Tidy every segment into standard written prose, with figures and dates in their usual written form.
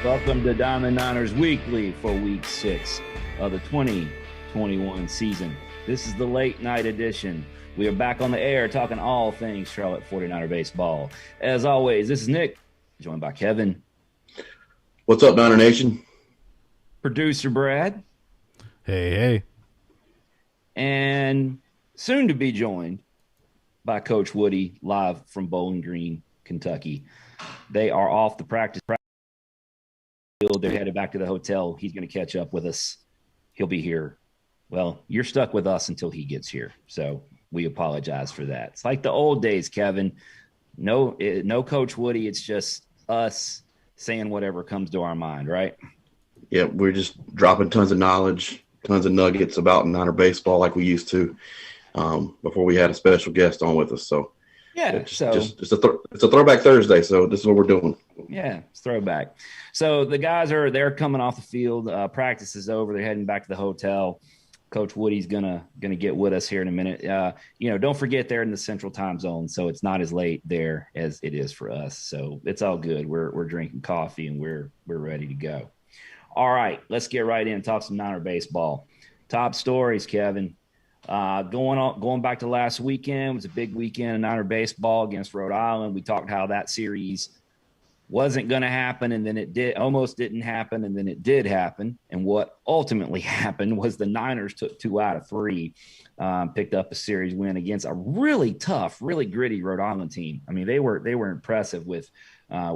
Welcome to Diamond Niners Weekly for Week 6 of the 2021 season. This is the late night edition. We are back on the air talking all things Charlotte 49er baseball. As always, this is Nick, joined by Kevin. What's up, Niner Nation? Producer Brad. Hey. And soon to be joined by Coach Woody, live from Bowling Green, Kentucky. They are off the practice field. They're headed back to the hotel. He's going to catch up with us. He'll be here. Well, you're stuck with us until he gets here. So we apologize for that. It's like the old days, Kevin. No Coach Woody. It's just us saying whatever comes to our mind, right? Yeah, we're just dropping tons of knowledge, tons of nuggets about Niner baseball like we used to before we had a special guest on with us. So yeah, it's a throwback Thursday. So this is what we're doing. Yeah, it's throwback. So the guys they're coming off the field. Practice is over. They're heading back to the hotel. Coach Woody's gonna get with us here in a minute. Don't forget they're in the Central Time Zone, so it's not as late there as it is for us. So it's all good. We're drinking coffee and we're ready to go. All right, let's get right in and talk some Niner baseball. Top stories, Kevin. Going back to last weekend, it was a big weekend of Niner baseball against Rhode Island. We talked how that series wasn't going to happen, and then it almost didn't happen, and then it did happen. And what ultimately happened was the Niners took 2 out of 3, picked up a series win against a really tough, really gritty Rhode Island team. I mean, they were impressive with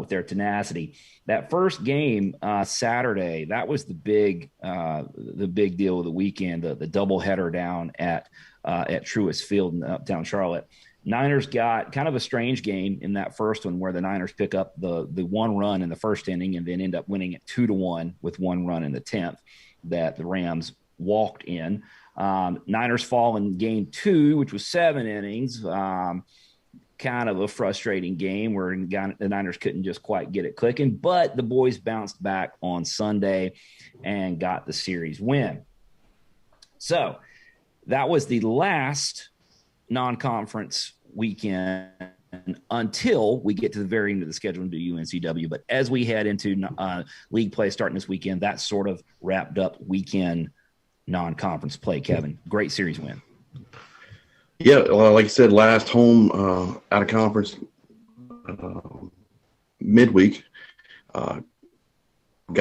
their tenacity. That first game Saturday, that was the big deal of the weekend, the doubleheader down at Truist Field in uptown Charlotte. Niners got kind of a strange game in that first one where the Niners pick up the 1 run in the first inning and then end up winning it 2-1 with 1 run in the 10th that the Rams walked in. Niners fall in game 2, which was 7 innings. Kind of a frustrating game where the Niners couldn't just quite get it clicking, but the boys bounced back on Sunday and got the series win. So that was the last non-conference weekend until we get to the very end of the schedule and do UNCW. But as we head into league play starting this weekend, that sort of wrapped up weekend non-conference play, Kevin. Great series win. Yeah, like you said, last home out of conference midweek. Got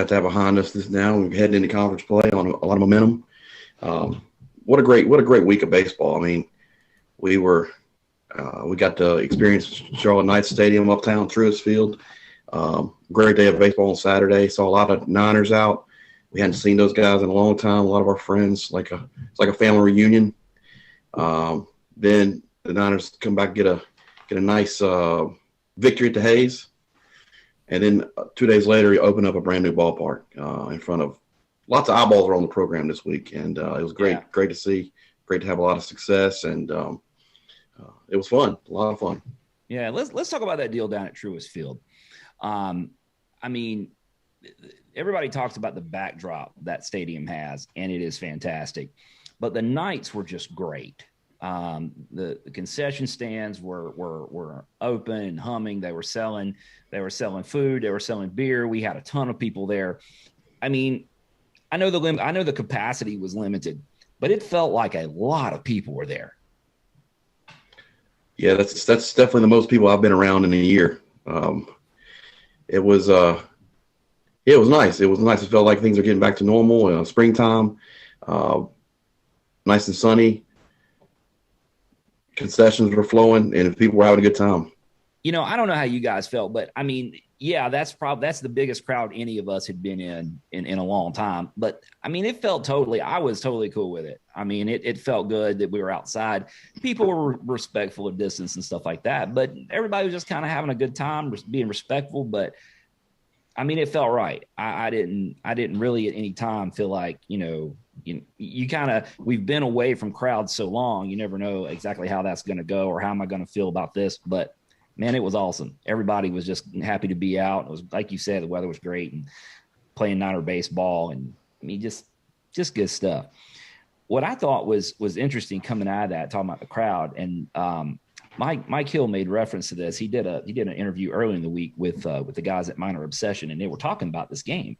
that behind us this now. We're heading into conference play on a lot of momentum. What a great week of baseball. I mean, we got to experience Charlotte Knights Stadium uptown, Truist Field. Great day of baseball on Saturday. Saw a lot of Niners out. We hadn't seen those guys in a long time. A lot of our friends, it's like a family reunion. Then the Niners come back, get a nice victory at the Hayes, and then 2 days later, you open up a brand new ballpark in front of lots of eyeballs are on the program this week, and it was great, great to see, great to have a lot of success, and it was fun, a lot of fun. Yeah, let's talk about that deal down at Truist Field. I mean, everybody talks about the backdrop that stadium has, and it is fantastic, but the nights were just great. The concession stands were open and humming. They were selling food. They were selling beer. We had a ton of people there. I mean, I know the capacity was limited, but it felt like a lot of people were there. Yeah, that's definitely the most people I've been around in a year. It was nice. It was nice. It felt like things are getting back to normal. Springtime, nice and sunny. Concessions were flowing, and people were having a good time. I don't know how you guys felt, but I mean, yeah, that's the biggest crowd any of us had been in a long time. But I mean, I was totally cool with it. I mean, it felt good that we were outside. People were respectful of distance and stuff like that, but everybody was just kind of having a good time, being respectful. But I mean, it felt right. I didn't really at any time feel like, you kind of, we've been away from crowds so long, you never know exactly how that's going to go or how am I going to feel about this. But man, it was awesome. Everybody was just happy to be out. It was, like you said, the weather was great and playing Niner baseball. And I mean, just good stuff. What I thought was interesting coming out of that, talking about the crowd, and Mike Hill made reference to this. He did an interview early in the week with the guys at Minor Obsession, and they were talking about this game.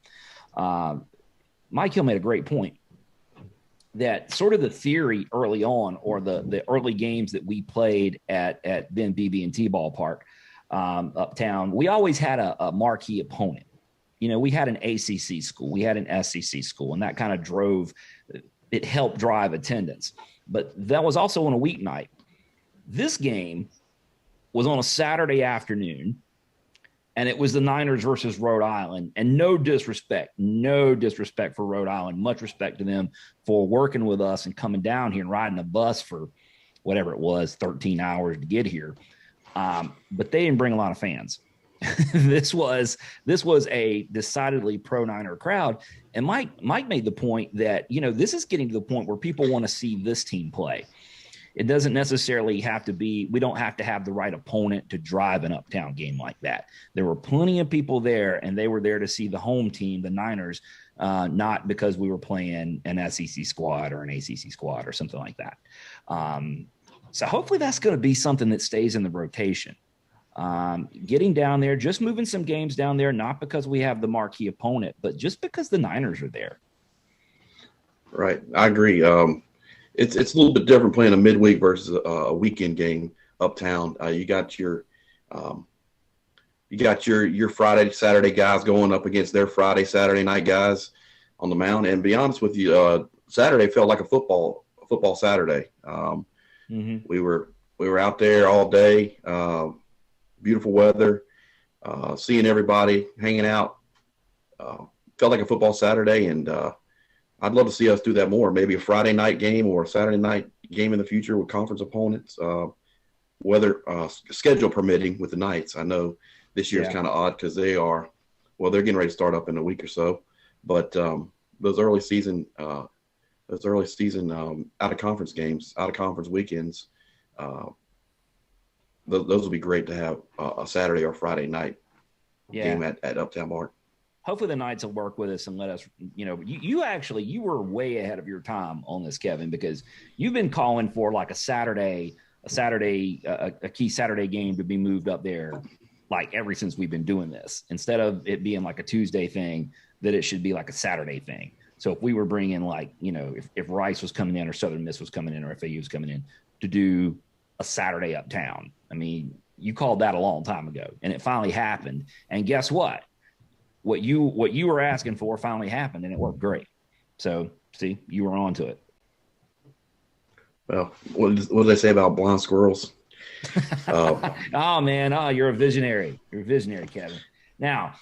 Mike Hill made a great point that sort of the theory early on, or the early games that we played at then BB&T ballpark uptown, we always had a marquee opponent. You know, we had an ACC school, we had an SEC school, and that kind of helped drive attendance. But that was also on a weeknight. This game was on a Saturday afternoon, and it was the Niners versus Rhode Island. And no disrespect for Rhode Island. Much respect to them for working with us and coming down here and riding a bus for whatever it was, 13 hours to get here. But they didn't bring a lot of fans. This was a decidedly pro-Niner crowd. And Mike made the point that, you know, this is getting to the point where people want to see this team play. It doesn't necessarily have to be, we don't have to have the right opponent to drive an uptown game like that. There were plenty of people there, and they were there to see the home team, the Niners, not because we were playing an SEC squad or an ACC squad or something like that. So hopefully that's going to be something that stays in the rotation. Getting down there, just moving some games down there, not because we have the marquee opponent, but just because the Niners are there. Right. I agree. It's a little bit different playing a midweek versus a weekend game uptown. You got your Friday, Saturday guys going up against their Friday, Saturday night guys on the mound. And to be honest with you, Saturday felt like a football Saturday. We were out there all day, beautiful weather, seeing everybody, hanging out. Felt like a football Saturday, and I'd love to see us do that more. Maybe a Friday night game or a Saturday night game in the future with conference opponents, weather schedule permitting with the Knights. I know this year is kind of odd because they're getting ready to start up in a week or so. But those early season out of conference games, out of conference weekends, those will be great to have a Saturday or Friday night game at Uptown Park. Hopefully the Knights will work with us and let us, you know, you were way ahead of your time on this, Kevin, because you've been calling for like a key Saturday game to be moved up there, like ever since we've been doing this, instead of it being like a Tuesday thing, that it should be like a Saturday thing. So if we were bringing, like, you know, if Rice was coming in or Southern Miss was coming in or FAU was coming in to do a Saturday uptown, I mean, you called that a long time ago, and it finally happened. And guess what? What you were asking for finally happened, and it worked great. So, see, you were on to it. Well, what do they say about blind squirrels? Oh, man. You're a visionary. You're a visionary, Kevin. Now,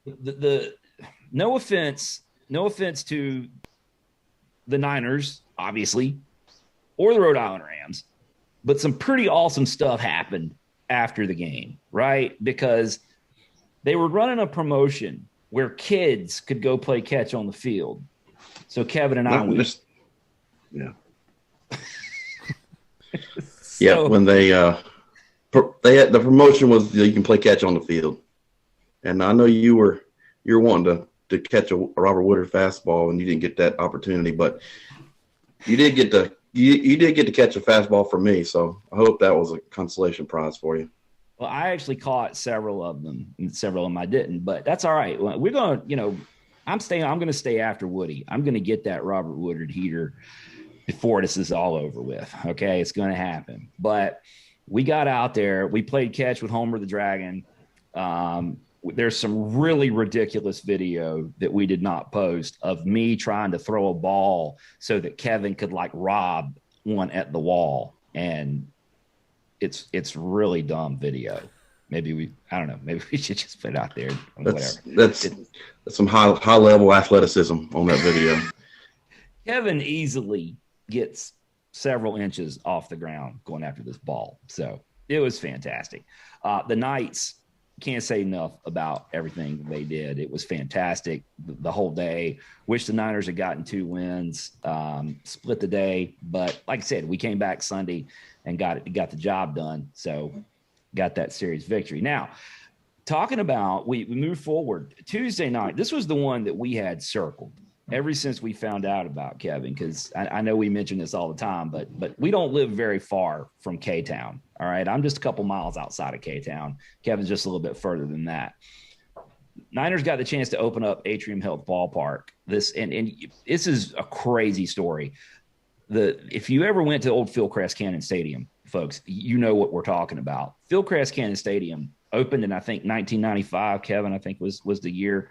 the no offense to the Niners, obviously, or the Rhode Island Rams, but some pretty awesome stuff happened after the game, right? Because they were running a promotion where kids could go play catch on the field. So Kevin and I went. Yeah. When they had the promotion was you can play catch on the field, and I know you're wanting to catch a Robert Woodard fastball, and you didn't get that opportunity, but you did get to catch a fastball from me. So I hope that was a consolation prize for you. Well, I actually caught several of them, and several of them I didn't, but that's all right. We're going to, you know, I'm going to stay after Woody. I'm going to get that Robert Woodard heater before this is all over with. Okay. It's going to happen. But we got out there, we played catch with Homer the Dragon. There's some really ridiculous video that we did not post of me trying to throw a ball so that Kevin could like rob one at the wall. And it's really dumb video. Maybe we should just put it out there. That's some high level athleticism on that video. Kevin easily gets several inches off the ground going after this ball. So it was fantastic. The Knights, can't say enough about everything they did. It was fantastic the whole day. Wish the Niners had gotten 2 wins, split the day. But like I said, we came back Sunday and got the job done. So got that series victory. Now, talking about, we moved forward. Tuesday night, this was the one that we had circled ever since we found out about Kevin, because I know we mention this all the time, but we don't live very far from K-Town. All right. I'm just a couple miles outside of K-Town. Kevin's just a little bit further than that. Niners got the chance to open up Atrium Health Ballpark. This is a crazy story. If you ever went to old Fieldcrest Cannon Stadium, folks, you know what we're talking about. Fieldcrest Cannon Stadium opened in, I think, 1995. Kevin, I think was the year.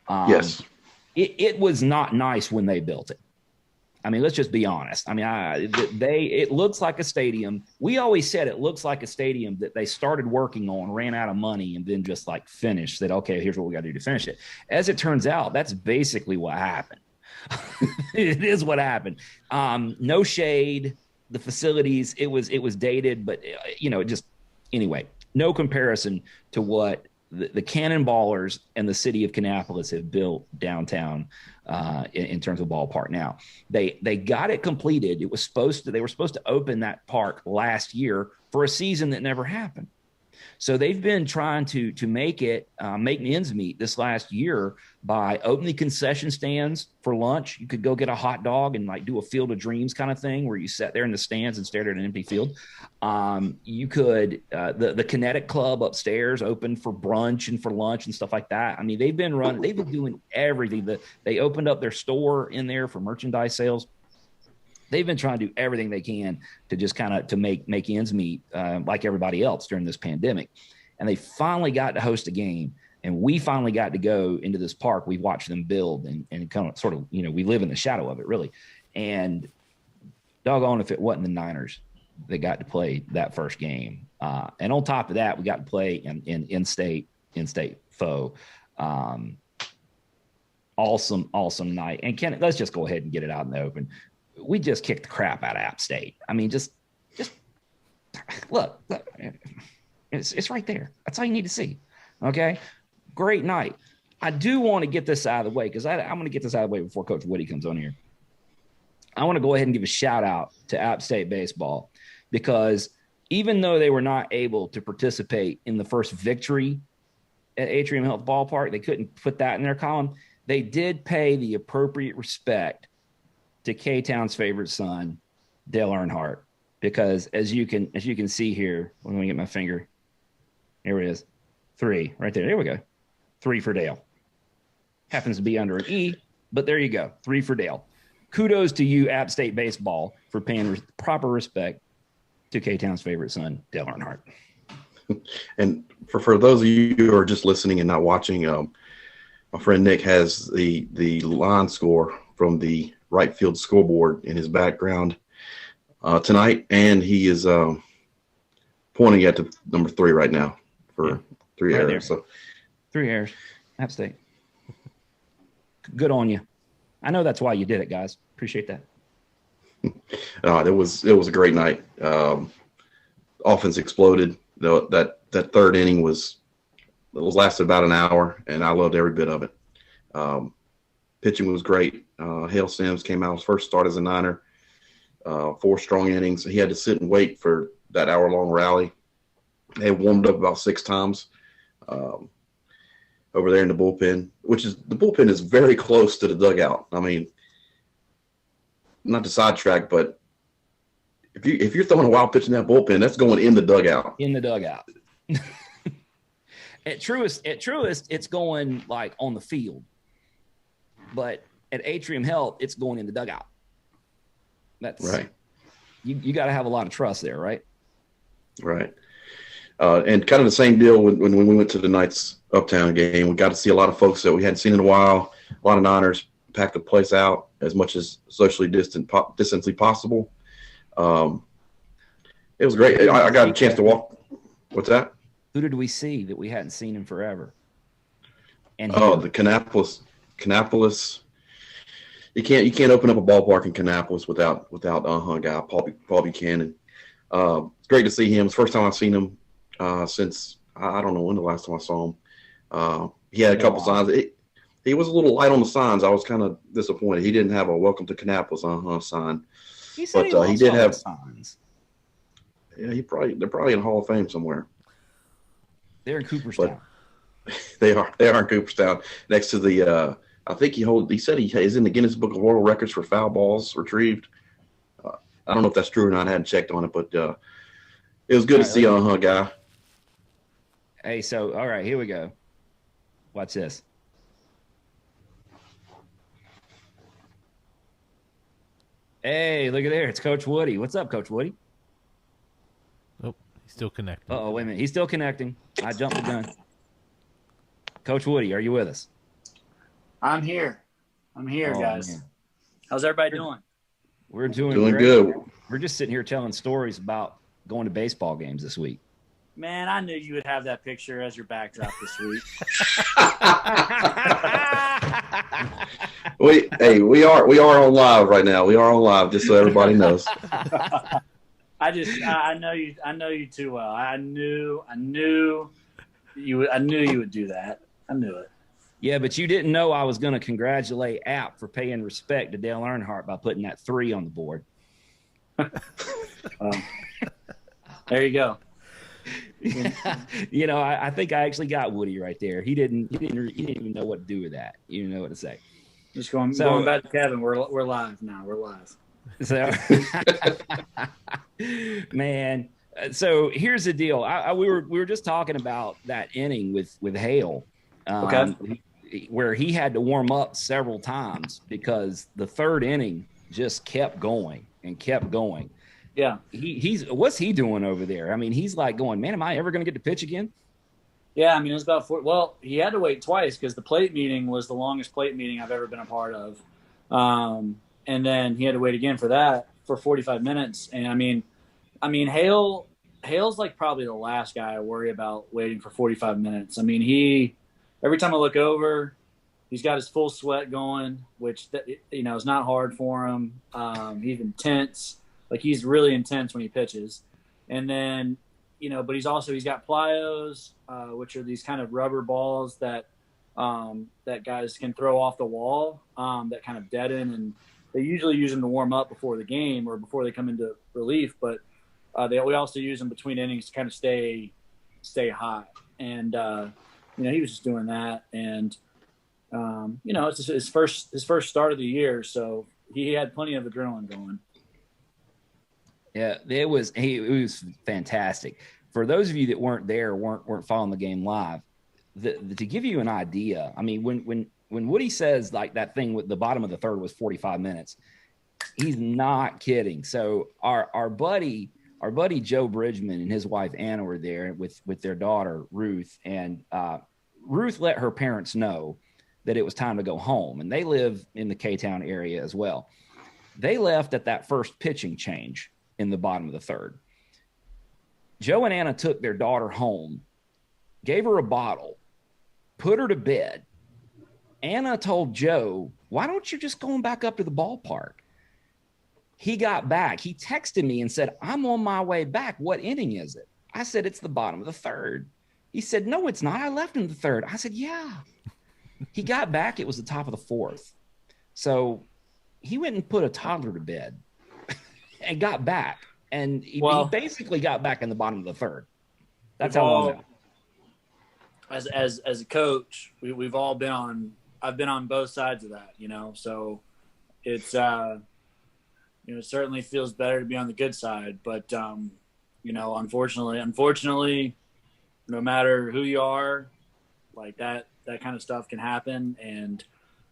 Yes. It was not nice when they built it. I mean, let's just be honest. I mean, it looks like a stadium. We always said it looks like a stadium that they started working on, ran out of money, and then just like finished. Said, okay, here's what we got to do to finish it. As it turns out, that's basically what happened. It is what happened. No shade. The facilities, it was dated, but anyway, no comparison to what the Cannonballers and the city of Kannapolis have built downtown in terms of ballpark. Now they got it completed. They were supposed to open that park last year for a season that never happened. So they've been trying to make ends meet this last year by opening concession stands for lunch. You could go get a hot dog and like do a Field of Dreams kind of thing where you sat there in the stands and stared at an empty field. You could the Kinetic Club upstairs open for brunch and for lunch and stuff like that. I mean, they've been doing everything. They opened up their store in there for merchandise sales. They've been trying to do everything they can to just kind of to make ends meet like everybody else during this pandemic. And they finally got to host a game, and we finally got to go into this park. We watched them build and kind of sort of, we live in the shadow of it, really. And doggone if it wasn't the Niners that got to play that first game. And on top of that, we got to play in in-state foe. Awesome night. And Ken, let's just go ahead and get it out in the open. We just kicked the crap out of App State. I mean, just look, it's right there. That's all you need to see. Okay, great night. I do want to get this out of the way because I'm going to get this out of the way before Coach Woody comes on here. I want to go ahead and give a shout out to App State baseball because even though they were not able to participate in the first victory at Atrium Health Ballpark, they couldn't put that in their column. They did pay the appropriate respect to K-Town's favorite son, Dale Earnhardt, because as you can see here, let me get my finger. Here it is. 3 right there. There we go. 3 for Dale. Happens to be under an E, but there you go. 3 for Dale. Kudos to you, App State baseball, for paying proper respect to K-Town's favorite son, Dale Earnhardt. And for those of you who are just listening and not watching, my friend Nick has the line score from the right field scoreboard in his background tonight, and he is pointing at the number 3 right now for 3 errors. There. So 3 errors, App State. Good on you. I know that's why you did it, guys. Appreciate that. It was a great night. Offense exploded. That third inning lasted about an hour, and I loved every bit of it. Pitching was great. Hale Sims came out his first start as a Niner. 4 strong innings. He had to sit and wait for that hour-long rally. They warmed up about 6 times over there in the bullpen, the bullpen is very close to the dugout. I mean, not to sidetrack, but if you're throwing a wild pitch in that bullpen, that's going in the dugout. In the dugout. At Truist, it's going like on the field. But at Atrium Health, it's going in the dugout. That's right. You got to have a lot of trust there, right? Right. And kind of the same deal when we went to the Knights Uptown game. We got to see a lot of folks that we hadn't seen in a while. A lot of Niners packed the place out as much as socially distantly possible. It was great. I got a chance to walk. What's that? Who did we see that we hadn't seen in forever? And the Kannapolis. You can't open up a ballpark in Kannapolis without guy Paul Buchanan. It's great to see him. It's the first time I've seen him since I don't know when the last time I saw him. He had a couple signs. He was a little light on the signs. I was kind of disappointed. He didn't have a "Welcome to Kannapolis" sign. He said he did have signs. Yeah, they're probably in Hall of Fame somewhere. They're in Cooperstown. They are in Cooperstown next to the. I think he said he is in the Guinness Book of World Records for foul balls retrieved. I don't know if that's true or not. I hadn't checked on it, but It was good All to right, see you, huh, guy. hey, so all right, here we go. Watch this. Hey, look at there. It's Coach Woody. What's up, Coach Woody? Oh, he's still connecting. Oh, wait a minute. He's still connecting. I jumped the gun. Coach Woody, are you with us? I'm here. I'm here, Oh, guys. man. How's everybody doing? We're doing Doing great. good. We're just sitting here telling stories about going to baseball games this week. Man, I knew you would have that picture as your backdrop this week. We are on live right now. We are on live, just so everybody knows. I know you too well. I knew you would do that. I knew it. Yeah, but you didn't know I was going to congratulate App for paying respect to Dale Earnhardt by putting that 3 on the board. There you go. You know, I think I actually got Woody right there. He didn't even know what to do with that. You didn't know what to say. Just going back to Kevin. We're live now. We're live. So, man. So here's the deal. We were just talking about that inning with Hale, where he had to warm up several times because the third inning just kept going and kept going. Yeah. What's he doing over there? I mean, he's like going, man, am I ever going to get to pitch again? Yeah, I mean, it was about 4. Well, he had to wait twice because the plate meeting was the longest plate meeting I've ever been a part of. And then he had to wait again for that for 45 minutes. And I mean, Hale's like probably the last guy I worry about waiting for 45 minutes. I mean, every time I look over, he's got his full sweat going, which, is not hard for him. He's intense. Like, he's really intense when he pitches. And then, but he's got plyos, which are these kind of rubber balls that guys can throw off the wall, that kind of deaden. And they usually use them to warm up before the game or before they come into relief. But we also use them between innings to kind of stay hot. And, he was just doing that. And, it's his first start of the year. So he had plenty of adrenaline going. Yeah, it was fantastic. For those of you that weren't there, weren't following the game live, to give you an idea, I mean, when Woody says like that thing with the bottom of the third was 45 minutes, he's not kidding. So our buddy Joe Bridgman and his wife Anna were there with their daughter Ruth, and Ruth let her parents know that it was time to go home, and they live in the K-Town area as well. They left at that first pitching change in the bottom of the third. Joe and Anna took their daughter home, gave her a bottle, put her to bed. Anna told Joe, why don't you just go back up to the ballpark? He got back. He texted me and said, I'm on my way back. What inning is it? I said, it's the bottom of the third. He said, no, it's not. I left in the third. I said, yeah. He got back. It was the top of the fourth. So he went and put a toddler to bed and got back. And he basically got back in the bottom of the third. That's how long ago. As a coach, we've all been on. I've been on both sides of that, So it's it certainly feels better to be on the good side. But unfortunately, no matter who you are, like that kind of stuff can happen. And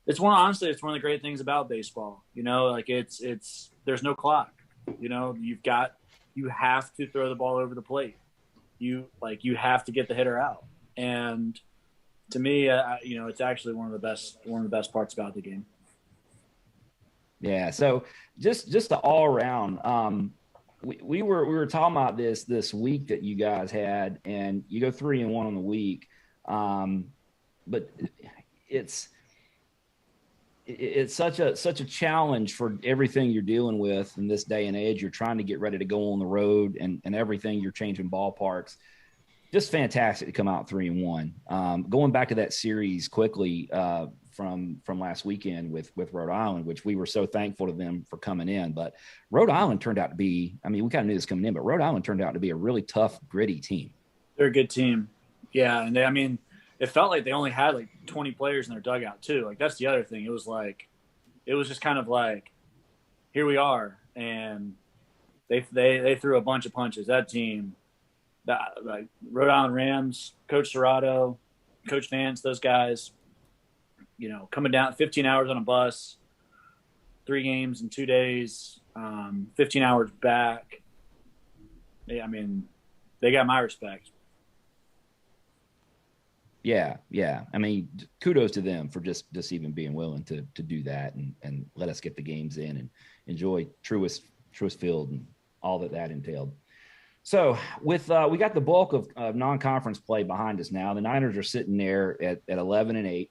it's one of the great things about baseball. Like it's there's no clock. You have to throw the ball over the plate. You have to get the hitter out. And to me, it's actually one of the best parts about the game. Yeah. So just the all around, we were talking about this week that you guys had, and you go 3-1 on the week. But it's such a challenge for everything you're dealing with in this day and age. You're trying to get ready to go on the road and everything. You're changing ballparks. Just fantastic to come out 3-1. Going back to that series quickly from last weekend with Rhode Island, which we were so thankful to them for coming in. But Rhode Island turned out to be, we kind of knew this coming in, but Rhode Island turned out to be a really tough, gritty team. They're a good team. Yeah. And it felt like they only had like 20 players in their dugout too. Like that's the other thing. It was just kind of like, here we are. And they threw a bunch of punches. That team, like Rhode Island Rams, Coach Serrato, Coach Vance, those guys, coming down 15 hours on a bus, 3 games in 2 days, 15 hours back. I mean, they got my respect. Yeah. I mean, kudos to them for just even being willing to do that and let us get the games in and enjoy Truist Field and all that entailed. So with we got the bulk of non-conference play behind us now. The Niners are sitting there at 11-8.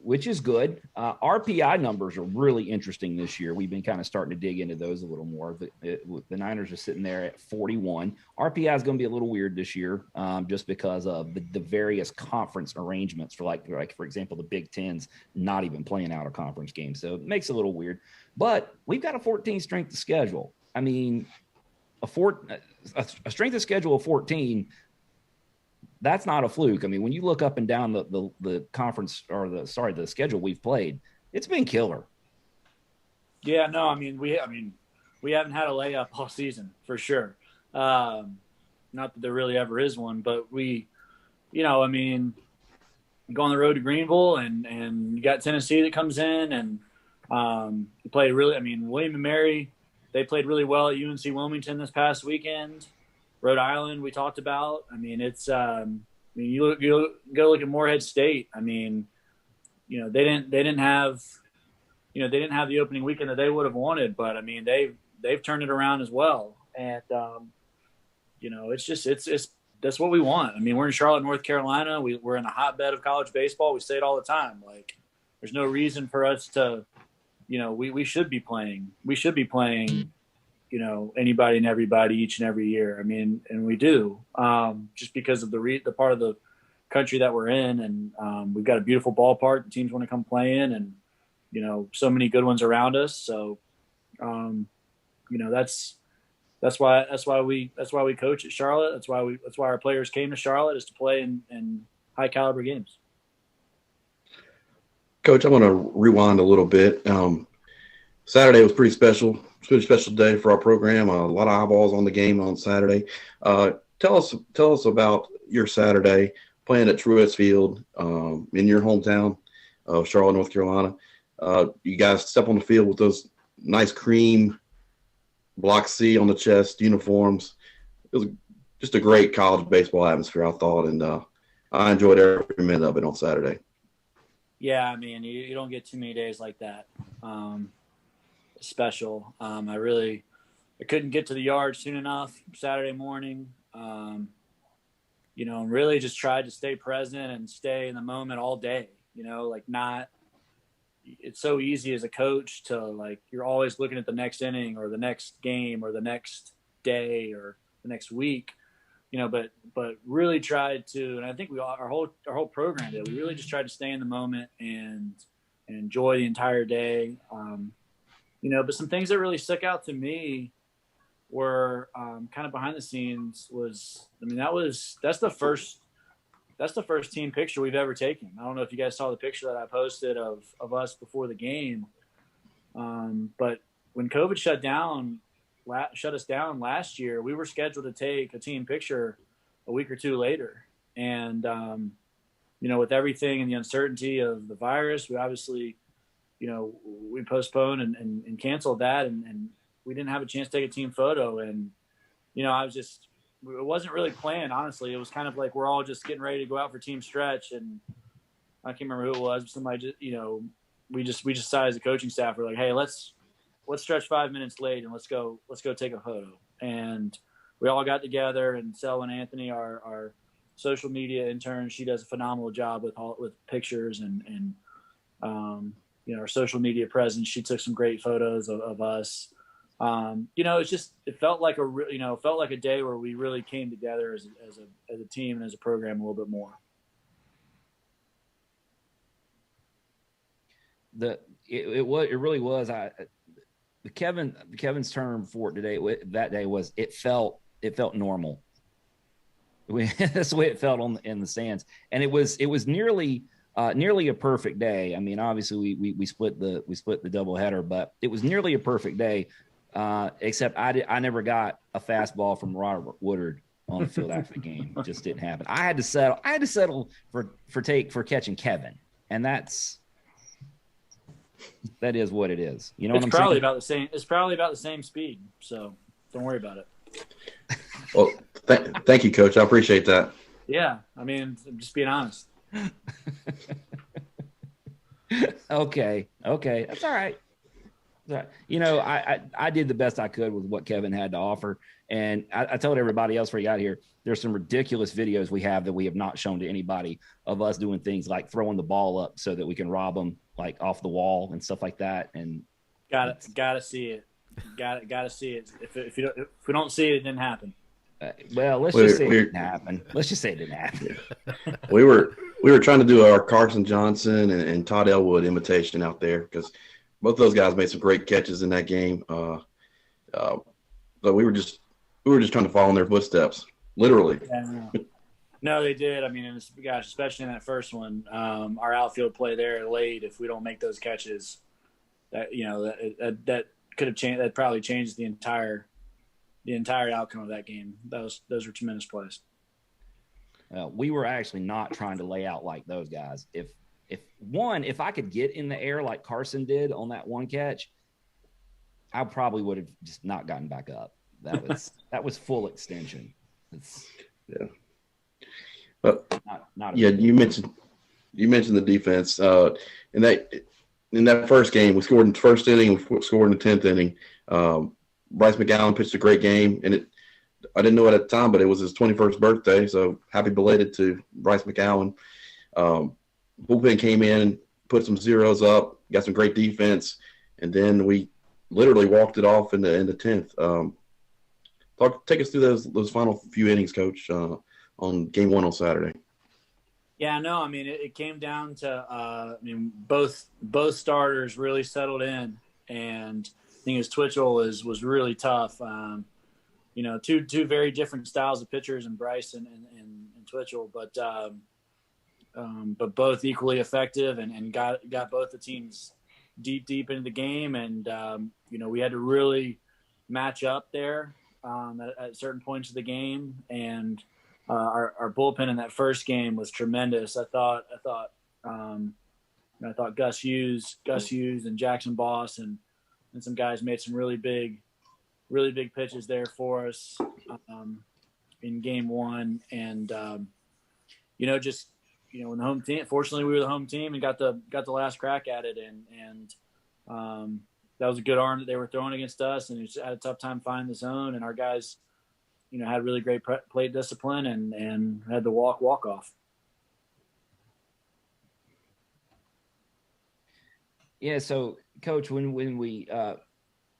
Which is good. RPI numbers are really interesting this year. We've been kind of starting to dig into those a little more. The Niners are sitting there at 41. RPI is going to be a little weird this year, just because of the various conference arrangements for like for example, the Big Ten's not even playing out a conference game, so it makes it a little weird. But we've got a 14 strength of schedule. I mean, a strength of schedule of 14. That's not a fluke. I mean, when you look up and down the conference or the schedule we've played, it's been killer. Yeah, no, I mean we haven't had a layup all season for sure. Not that there really ever is one, but we, I mean, go on the road to Greenville and you got Tennessee that comes in and you played really. I mean, William and Mary, they played really well at UNC Wilmington this past weekend. Rhode Island, we talked about. I mean, it's. You go look at Morehead State. I mean, they didn't have the opening weekend that they would have wanted, but I mean, they've turned it around as well. And it's that's what we want. I mean, we're in Charlotte, North Carolina. We're in a hotbed of college baseball. We say it all the time. Like, there's no reason for us to, we should be playing. We should be playing. Anybody and everybody each and every year. I mean, and we do, just because of the part of the country that we're in. And we've got a beautiful ballpark. The teams want to come play in and, so many good ones around us. So, that's why we coach at Charlotte. That's why our players came to Charlotte, is to play in high caliber games. Coach, I want to rewind a little bit. Saturday was pretty special. It's a pretty special day for our program. A lot of eyeballs on the game on Saturday. Tell us about your Saturday playing at Truist Field in your hometown of Charlotte, North Carolina. You guys step on the field with those nice cream Block C on the chest uniforms. It was just a great college baseball atmosphere, I thought, and I enjoyed every minute of it on Saturday. Yeah, I mean, you don't get too many days like that. Special. I couldn't get to the yard soon enough Saturday morning. And really just tried to stay present and stay in the moment all day. It's so easy as a coach to you're always looking at the next inning or the next game or the next day or the next week. But really tried to, and I think our whole program did. We really just tried to stay in the moment and enjoy the entire day. But some things that really stuck out to me were kind of behind the scenes that's the first team picture we've ever taken. I don't know if you guys saw the picture that I posted of us before the game. But when COVID shut us down last year, we were scheduled to take a team picture a week or two later. And, with everything and the uncertainty of the virus, we obviously, we postponed and canceled that, and we didn't have a chance to take a team photo. And, it wasn't really planned, honestly. It was kind of like we're all just getting ready to go out for team stretch. And I can't remember who it was, but somebody just, we just decided as a coaching staff, we're like, hey, let's stretch 5 minutes late and let's go take a photo. And we all got together, and Selwyn Anthony, our social media intern, she does a phenomenal job with pictures and our social media presence. She took some great photos of us. It felt like a day where we really came together as a team and as a program a little bit more. It really was. Kevin's term for it today, that day, was it felt normal. That's the way it felt in the stands, and it was nearly a perfect day. I mean, obviously we split the doubleheader, but it was nearly a perfect day, except I never got a fastball from Robert Woodard on the field after the game. It just didn't happen. I had to settle for catching Kevin, and that is what it is. You know what I'm saying? It's probably about the same speed. So don't worry about it. Well, thank you, Coach. I appreciate that. Yeah, I mean, I'm just being honest. Okay, that's all right. You know, I did the best I could with what Kevin had to offer, and I told everybody else before he got here, there's some ridiculous videos we have that we have not shown to anybody of us doing things like throwing the ball up so that we can rob them like off the wall and stuff like that. And gotta see it. Gotta see it. If we don't see it, it didn't happen. Well, let's just say it didn't happen. Let's just say it didn't happen. We were trying to do our Carson Johnson and Todd Elwood imitation out there because both of those guys made some great catches in that game. But we were just trying to follow in their footsteps, literally. Yeah. No, they did. I mean, gosh, especially in that first one, our outfield play there late. If we don't make those catches, that could have changed. That probably changed the entire outcome of that game. Those were tremendous plays. We were actually not trying to lay out like those guys. If I could get in the air like Carson did on that one catch, I probably would have just not gotten back up. That was full extension. Yeah. But not yeah, you mentioned the defense. In that first game, we scored in the first inning, we scored in the 10th inning. Bryce McGowan pitched a great game, and I didn't know it at the time, but it was his 21st birthday, so happy belated to Bryce McGowan. Bullpen came in, put some zeros up, got some great defense, and then we literally walked it off in the 10th. Take us through those final few innings, Coach, on Game 1 on Saturday. Yeah, no, I mean, it came down to both starters really settled in, and I think his Twitchell was really tough. Two very different styles of pitchers in Bryce and Twitchell, but both equally effective and got both the teams deep into the game. And, we had to really match up there at certain points of the game. And our bullpen in that first game was tremendous. I thought Gus Hughes and Jackson Boss and some guys made some really big pitches there for us in Game 1. And, when the home team, fortunately we were the home team and got the last crack at it. And that was a good arm that they were throwing against us, and we just had a tough time finding the zone. And our guys, had really great plate discipline and had the walk off. Yeah. So Coach, when we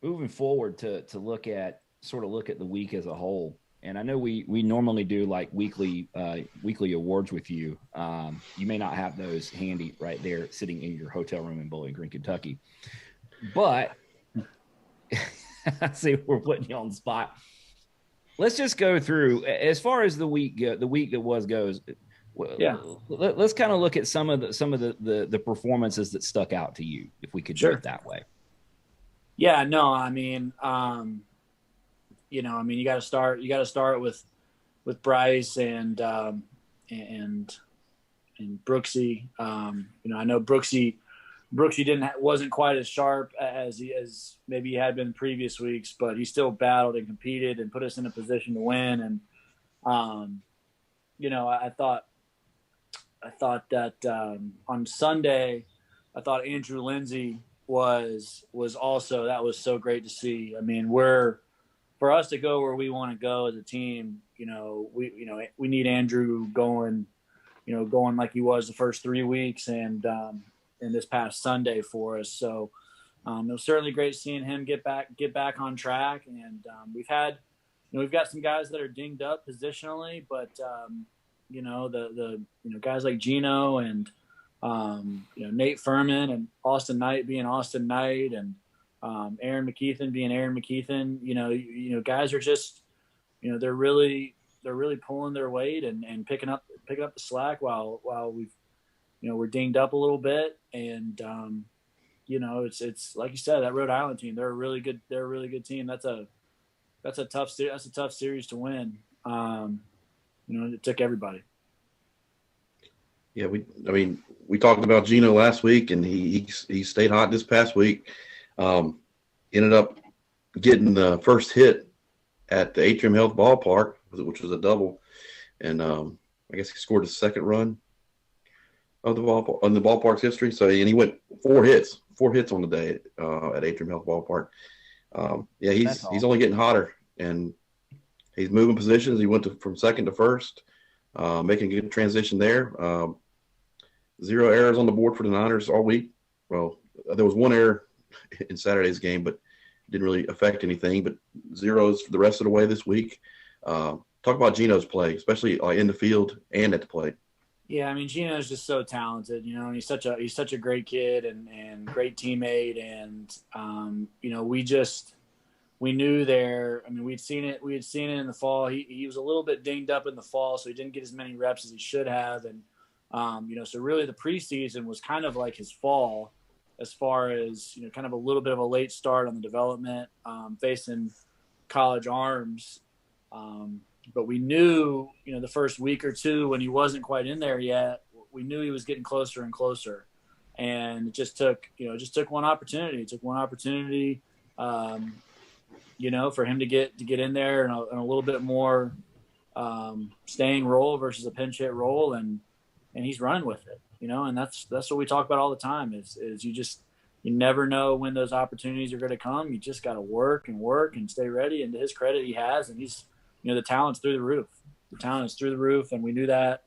moving forward to look at the week as a whole, and I know we normally do like weekly awards with you. You may not have those handy right there sitting in your hotel room in Bowling Green, Kentucky, but I see we're putting you on the spot. Let's just go through as far as the week that goes. Yeah. Let's kind of look at some of the performances that stuck out to you, if we could do it that way. Yeah, no, I mean, you got to start with Bryce and Brooksy. I know Brooksy wasn't quite as sharp as maybe he had been in previous weeks, but he still battled and competed and put us in a position to win. And I thought that on Sunday, I thought Andrew Lindsay was also, that was so great to see. I mean, for us to go where we want to go as a team, we need Andrew going like he was the first 3 weeks and this past Sunday for us. So it was certainly great seeing him get back on track. And we've got some guys that are dinged up positionally, but the guys like Gino and Nate Furman and Austin Knight being Austin Knight and Aaron McKeithen being Aaron McKeithen, guys are just, they're really pulling their weight and picking up the slack while we've, we're dinged up a little bit. And, it's like you said, that Rhode Island team, they're a really good team. That's a tough series to win. It took everybody. Yeah, we talked about Gino last week, and he stayed hot this past week. Ended up getting the first hit at the Atrium Health Ballpark, which was a double, and I guess he scored his second run of the ballpark's history. So, and he went four hits on the day at Atrium Health Ballpark. He's only getting hotter, and he's moving positions. He went from second to first, making a good transition there. 0 errors on the board for the Niners all week. Well, there was 1 error in Saturday's game, but didn't really affect anything. But zeros for the rest of the way this week. Talk about Gino's play, especially in the field and at the plate. Yeah, I mean, Gino's just so talented, and he's such a great kid and great teammate. And, we knew there, I mean, we had seen it in the fall. He was a little bit dinged up in the fall, so he didn't get as many reps as he should have. And, so really the preseason was kind of like his fall as far as, kind of a little bit of a late start on the development, facing college arms. But we knew, the first week or two when he wasn't quite in there yet, we knew he was getting closer and closer. And it just took one opportunity. It took one opportunity, for him to get in there in a little bit more staying role versus a pinch hit role, and he's running with it, and that's what we talk about all the time is you never know when those opportunities are going to come. You just got to work and stay ready. And to his credit, he has, and he's, the talent's through the roof. The talent is through the roof, and we knew that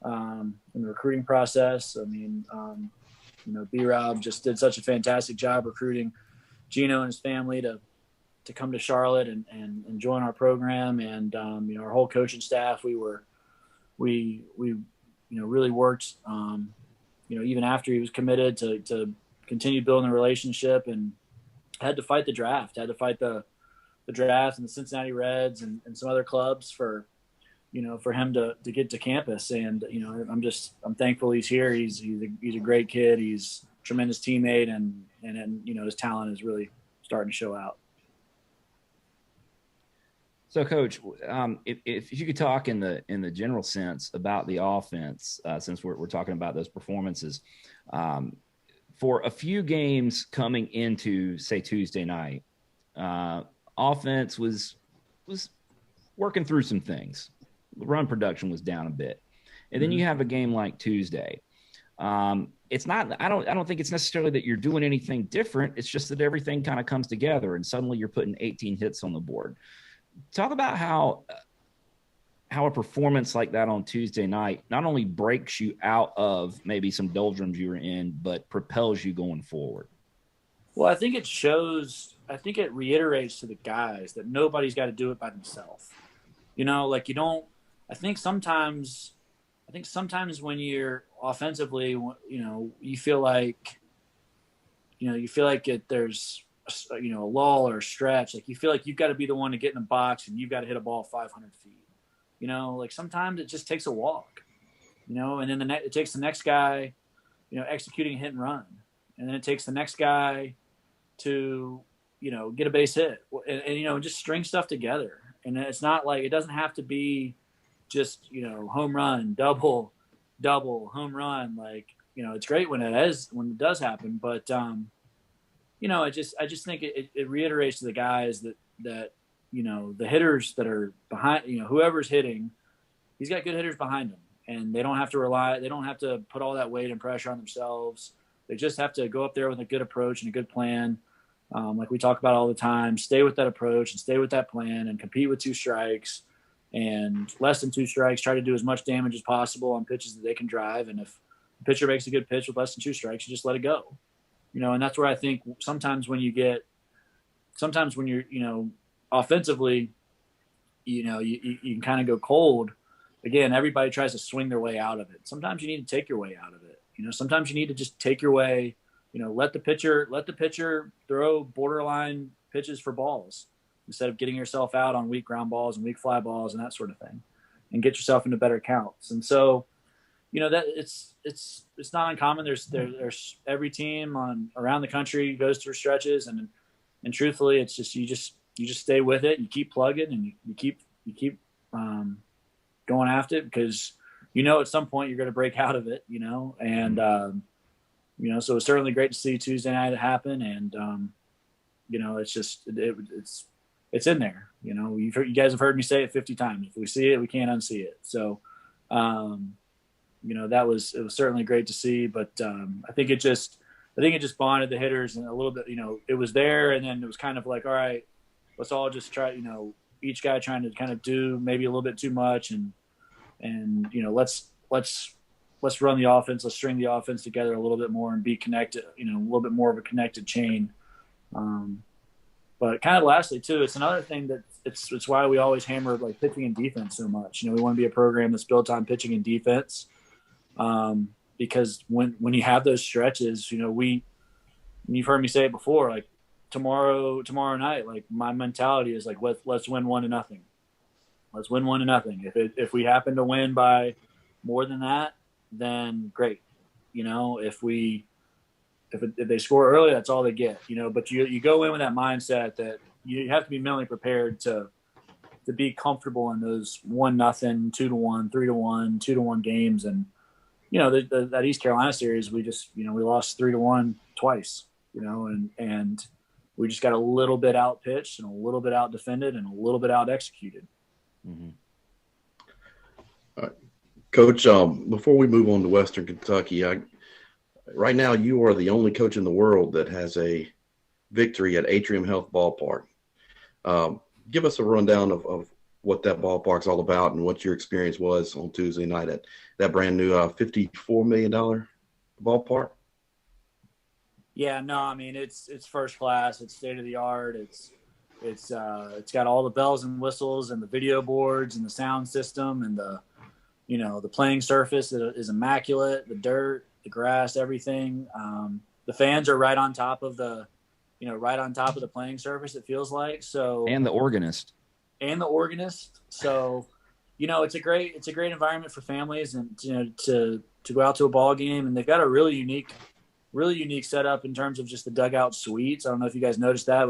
in the recruiting process. I mean, B-Rob just did such a fantastic job recruiting Gino and his family to come to Charlotte and join our program. And, our whole coaching staff, we really worked, even after he was committed to continue building a relationship, and had to fight the draft and the Cincinnati Reds and some other clubs for him to get to campus. And, I'm thankful he's here. He's a great kid. He's a tremendous teammate, and his talent is really starting to show out. So, Coach, if you could talk in the general sense about the offense, since we're talking about those performances, for a few games coming into, say, Tuesday night, offense was working through some things. The run production was down a bit, and then you have a game like Tuesday. It's not. I don't think it's necessarily that you're doing anything different. It's just that everything kind of comes together, and suddenly you're putting 18 hits on the board. Talk about how a performance like that on Tuesday night not only breaks you out of maybe some doldrums you were in, but propels you going forward. Well, I think it reiterates to the guys that nobody's got to do it by themselves. I think sometimes when you're offensively, you feel like there's a lull or a stretch. Like you feel like you've got to be the one to get in the box and you've got to hit a ball 500 feet. Sometimes it just takes a walk, and then it takes the next guy, executing a hit and run. And then it takes the next guy to, get a base hit and just string stuff together. And it's not like, it doesn't have to be just, home run, double, home run. It's great when it does happen, but, I just think it reiterates to the guys that, the hitters that are behind, whoever's hitting, he's got good hitters behind him, and they don't have to put all that weight and pressure on themselves. They just have to go up there with a good approach and a good plan. Like we talk about all the time, stay with that approach and stay with that plan and compete with 2 strikes and less than 2 strikes. Try to do as much damage as possible on pitches that they can drive. And if the pitcher makes a good pitch with less than 2 strikes, you just let it go. And that's where I think sometimes when you're, offensively, you can kind of go cold. Again, everybody tries to swing their way out of it. Sometimes you need to take your way out of it. Sometimes you need to just take your way, let the pitcher throw borderline pitches for balls instead of getting yourself out on weak ground balls and weak fly balls and that sort of thing, and get yourself into better counts. And so, that it's not uncommon. There's every team around the country goes through stretches, and truthfully, it's just, you just stay with it. You keep plugging, and you keep going after it, because at some point you're going to break out of it, and so it's certainly great to see Tuesday night happen, and it's just it's in there. You guys have heard me say it 50 times. If we see it, we can't unsee it. So, it was certainly great to see, but I think it just bonded the hitters and a little bit. It was there, and then it was kind of like, all right, let's all just try. Each guy trying to kind of do maybe a little bit too much, and let's run the offense, let's string the offense together a little bit more and be connected. A little bit more of a connected chain. But kind of lastly too, it's another thing that it's why we always hammer like pitching and defense so much. We want to be a program that's built on pitching and defense. Because when you have those stretches, you've heard me say it before, like tomorrow night, like my mentality is like, let's win 1-0. Let's win 1-0. If we happen to win by more than that, then great. If they score early, that's all they get, but you go in with that mindset that you have to be mentally prepared to be comfortable in those 1-0, 2-1, 3-1, 2-1 games. And, that East Carolina series, we just, we lost 3-1 twice, and we just got a little bit out pitched and a little bit out defended and a little bit out executed. Mm-hmm. Coach, before we move on to Western Kentucky, right now you are the only coach in the world that has a victory at Atrium Health Ballpark. Give us a rundown of what that ballpark's all about and what your experience was on Tuesday night at that brand new $54 million ballpark. Yeah, no, I mean, it's first class. It's state of the art. It's got all the bells and whistles and the video boards and the sound system and the playing surface is immaculate. The dirt, the grass, everything. The fans are right on top of the playing surface. It feels like so. And the organist. So, it's a great environment for families and to go out to a ball game, and they've got a really unique setup in terms of just the dugout suites. I don't know if you guys noticed that.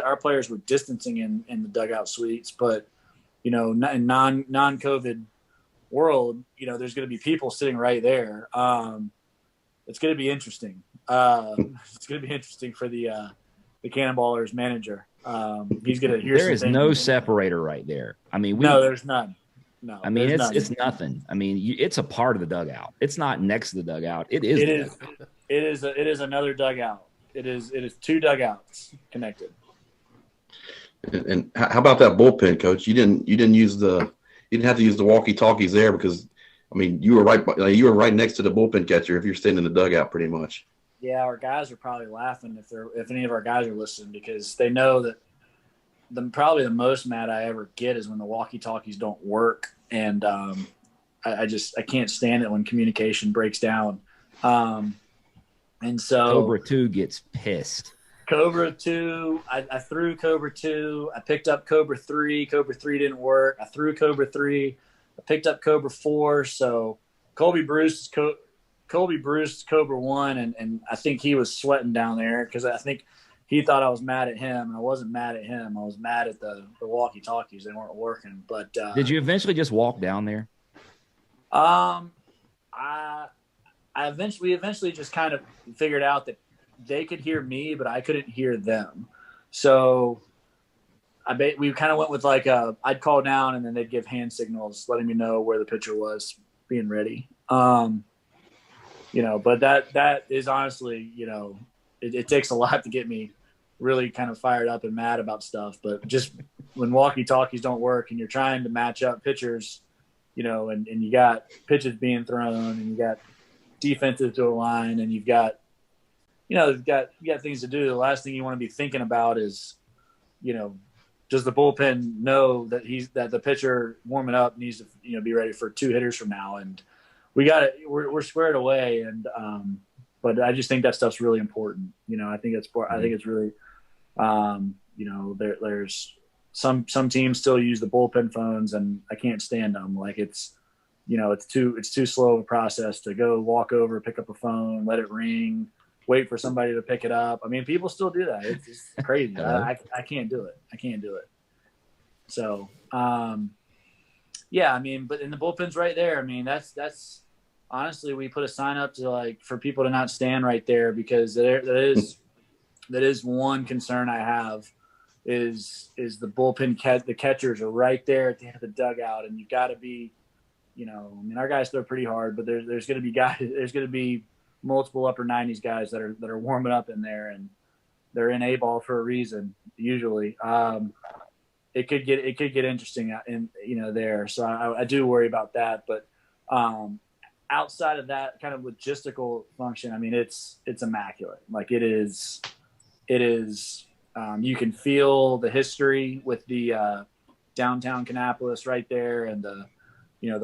Our players were distancing in the dugout suites, but in non-COVID world, there's going to be people sitting right there. It's going to be interesting. It's going to be interesting for the Cannonballers manager. He's going to. There is no separator right there. I mean, no, there's none. No, I mean, it's nothing. I mean, it's a part of the dugout. It's not next to the dugout. It is. It is another dugout. It is two dugouts connected. And how about that bullpen, Coach? You didn't have to use the walkie-talkies there because, I mean, you were right next to the bullpen catcher if you're staying in the dugout, pretty much. Yeah, our guys are probably laughing if any of our guys are listening, because they know that probably the most mad I ever get is when the walkie-talkies don't work, and I can't stand it when communication breaks down. And so Cobra 2 gets pissed. Cobra 2, I threw Cobra 2. I picked up Cobra 3. Cobra 3 didn't work. I threw Cobra 3. I picked up Cobra 4. So Colby Bruce Cobra 1, and I think he was sweating down there because I think he thought I was mad at him, and I wasn't mad at him. I was mad at the walkie-talkies. They weren't working. But did you eventually just walk down there? We eventually just kind of figured out that they could hear me, but I couldn't hear them. So we kind of went with I'd call down and then they'd give hand signals letting me know where the pitcher was being ready. But that is honestly, it takes a lot to get me really kind of fired up and mad about stuff. But just when walkie-talkies don't work and you're trying to match up pitchers, and you got pitches being thrown and you got defensive to a line and you've got things to do. The last thing you want to be thinking about is, does the bullpen know that the pitcher warming up needs to, be ready for two hitters from now? And we're squared away. And, but I just think that stuff's really important. I think it's really, there's some teams still use the bullpen phones and I can't stand them. Like it's too slow of a process to go walk over, pick up a phone, let it ring, wait for somebody to pick it up. I mean, people still do that. It's crazy. I can't do it. So, Yeah, I mean, but in the bullpen's right there. I mean, that's honestly, we put a sign up to like for people to not stand right there because that is one concern I have is the bullpen the catchers are right there at the end of the dugout, and you've got to be, I mean, our guys throw pretty hard, but there's going to be multiple upper 90s guys that are warming up in there, and they're in A ball for a reason usually. It could get interesting in there. So I do worry about that. But outside of that kind of logistical function, I mean it's immaculate. Like it is. You can feel the history with the downtown Kannapolis right there, and the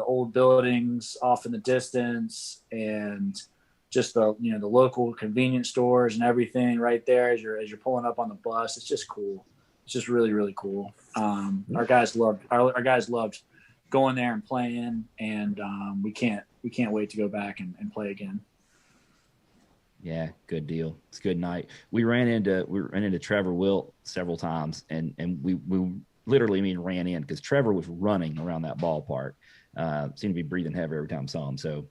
old buildings off in the distance, and just the the local convenience stores and everything right there as you're pulling up on the bus. It's just cool. It's just really, really cool. Our guys loved going there and playing, and we can't wait to go back and play again. Yeah, good deal. It's a good night. We ran into Trevor Wilt several times, and we literally ran in because Trevor was running around that ballpark. Seemed to be breathing heavy every time I saw him. So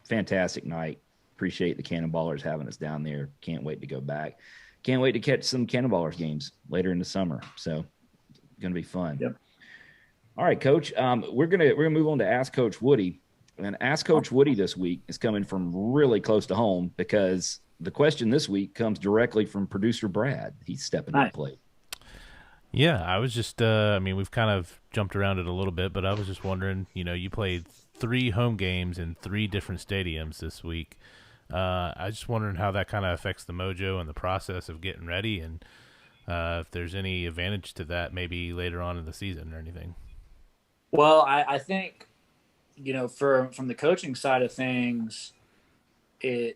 fantastic night. Appreciate the Cannonballers having us down there. Can't wait to go back. Can't wait to catch some Cannonballers games later in the summer. So going to be fun. Yep. All right, Coach. We're gonna move on to Ask Coach Woody. And Ask Coach Woody this week is coming from really close to home because the question this week comes directly from producer Brad. He's stepping to the plate. Yeah, I was just we've kind of jumped around it a little bit, but I was just wondering, you played 3 home games in 3 different stadiums this week. I was just wondering how that kind of affects the mojo and the process of getting ready, and if there's any advantage to that maybe later on in the season or anything. Well, I think, from the coaching side of things, we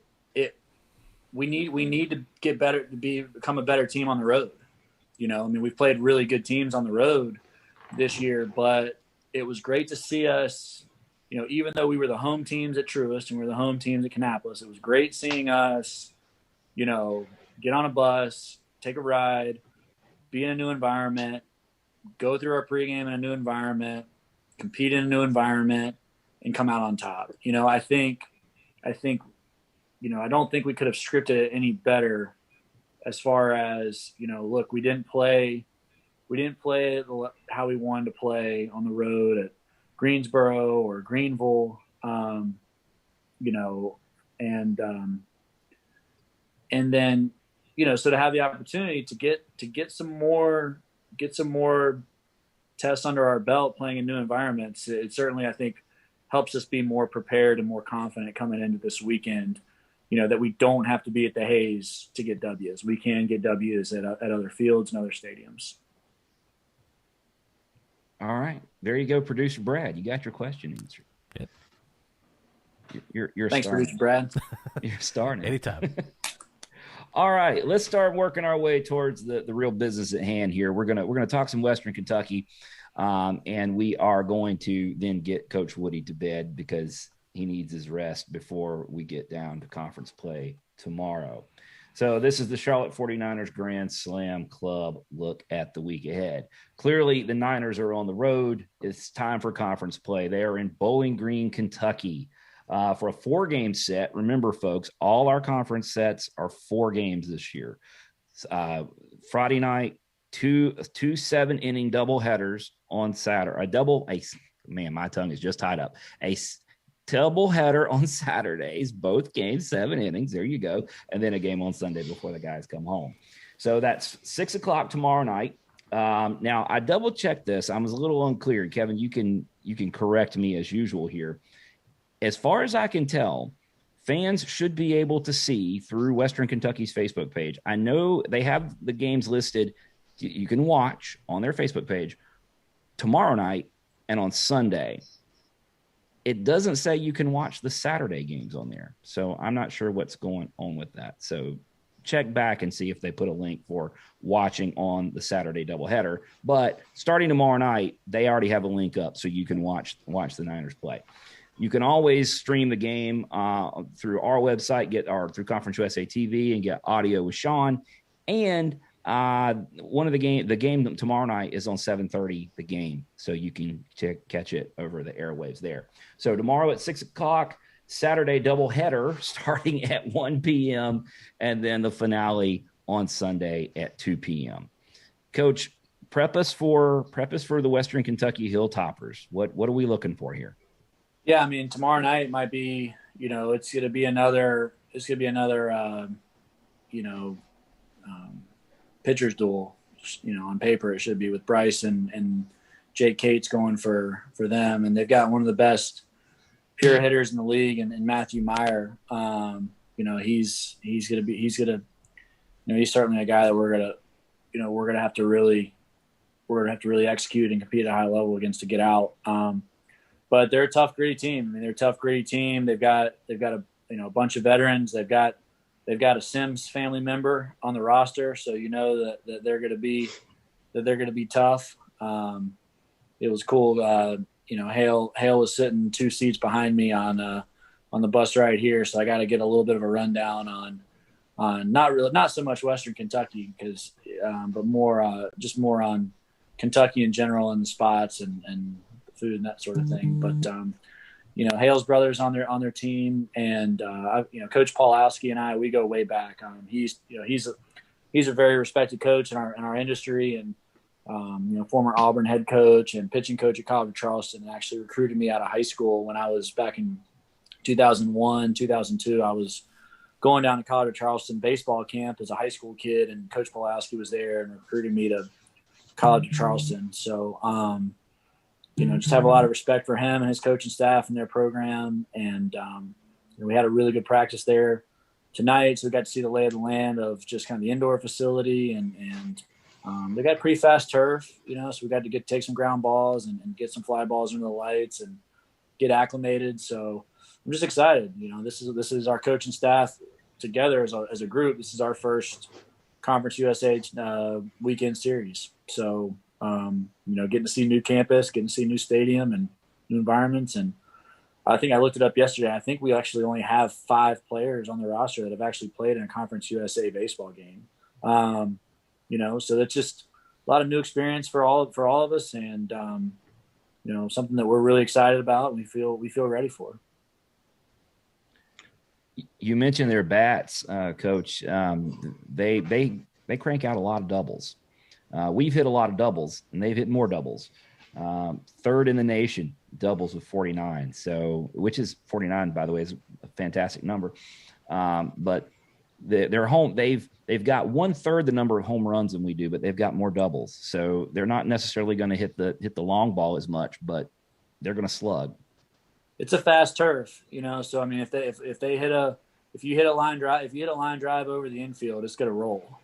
need to get better to become a better team on the road. We've played really good teams on the road this year, but it was great to see us, even though we were the home teams at Truist and we were the home teams at Kannapolis, it was great seeing us, get on a bus, take a ride, be in a new environment, go through our pregame in a new environment, compete in a new environment, and come out on top. I think, I don't think we could have scripted it any better as far as, look, we didn't play how we wanted to play on the road at Greensboro or Greenville, and then, so to have the opportunity to get some more tests under our belt playing in new environments, it certainly, I think, helps us be more prepared and more confident coming into this weekend, that we don't have to be at the Hayes to get W's. We can get W's at other fields and other stadiums. All right. There you go, producer Brad. You got your question answered. Yep. You're Thanks, starting. producer Brad. You're starting. Anytime. All right, let's start working our way towards the real business at hand here. We're gonna talk some Western Kentucky, and we are going to then get Coach Woody to bed because he needs his rest before we get down to conference play tomorrow. So this is the Charlotte 49ers Grand Slam Club look at the week ahead. Clearly, the Niners are on the road. It's time for conference play. They are in Bowling Green, Kentucky. For a 4-game set. Remember, folks, all our conference sets are 4 games this year. Friday night, two 7-inning double headers on Saturday. My tongue is just tied up. A double header on Saturdays, both games, 7 innings. There you go. And then a game on Sunday before the guys come home. So that's 6:00 tomorrow night. Now, I double-checked this. I was a little unclear. Kevin, you can correct me as usual here. As far as I can tell, fans should be able to see through Western Kentucky's Facebook page. I know they have the games listed. You can watch on their Facebook page tomorrow night and on Sunday. It doesn't say you can watch the Saturday games on there. So I'm not sure what's going on with that. So check back and see if they put a link for watching on the Saturday doubleheader. But starting tomorrow night, they already have a link up so you can watch the Niners play. You can always stream the game through our website, through Conference USA TV, and get audio with Sean. And One of the game tomorrow night is on 7:30. The game, so you can catch it over the airwaves there. So tomorrow at 6:00, Saturday doubleheader starting at 1 p.m. and then the finale on Sunday at 2 p.m. Coach, prep us for the Western Kentucky Hilltoppers. What are we looking for here? Yeah, I mean, tomorrow night might be, it's going to be another pitcher's duel. On paper it should be, with Bryce and Jake Cates going for them, and they've got one of the best pure hitters in the league, and Matthew Meyer. He's certainly a guy that we're gonna have to really execute and compete at a high level against to get out. But they're a tough, gritty team. I mean, they're a tough, gritty team. They've got a bunch of veterans. They've got a Sims family member on the roster, so that they're going to be tough. It was cool. Hale was sitting 2 seats behind me on the bus ride here, so I got to get a little bit of a rundown on not so much Western Kentucky, but more on Kentucky in general, and the spots and food and that sort of thing. But Hale's brothers on their team, and Coach Paulowski and I, we go way back. He's a very respected coach in our industry, and former Auburn head coach and pitching coach at College of Charleston, and actually recruited me out of high school when I was back in 2001, 2002. I was going down to College of Charleston baseball camp as a high school kid, and Coach Paulowski was there and recruited me to College of Charleston. So, just have a lot of respect for him and his coaching staff and their program. And we had a really good practice there tonight, so we got to see the lay of the land of just kind of the indoor facility, and they got pretty fast turf, so we got to take some ground balls and get some fly balls under the lights and get acclimated. So I'm just excited. This is our coaching staff together as a group. This is our first Conference USA weekend series. So, getting to see new campus, getting to see new stadium and new environments. And I think I looked it up yesterday. I think we actually only have 5 players on the roster that have actually played in a Conference USA baseball game. So that's just a lot of new experience for all of us, and something that we're really excited about and we feel ready for. You mentioned their bats, Coach. They crank out a lot of doubles. We've hit a lot of doubles, and they've hit more doubles. Third in the nation, doubles with 49. So, which is 49, by the way, is a fantastic number. But they're home. They've got 1/3 the number of home runs than we do, but they've got more doubles. So they're not necessarily going to hit the long ball as much, but they're going to slug. It's a fast turf, So I mean, if you hit a line drive over the infield, it's going to roll.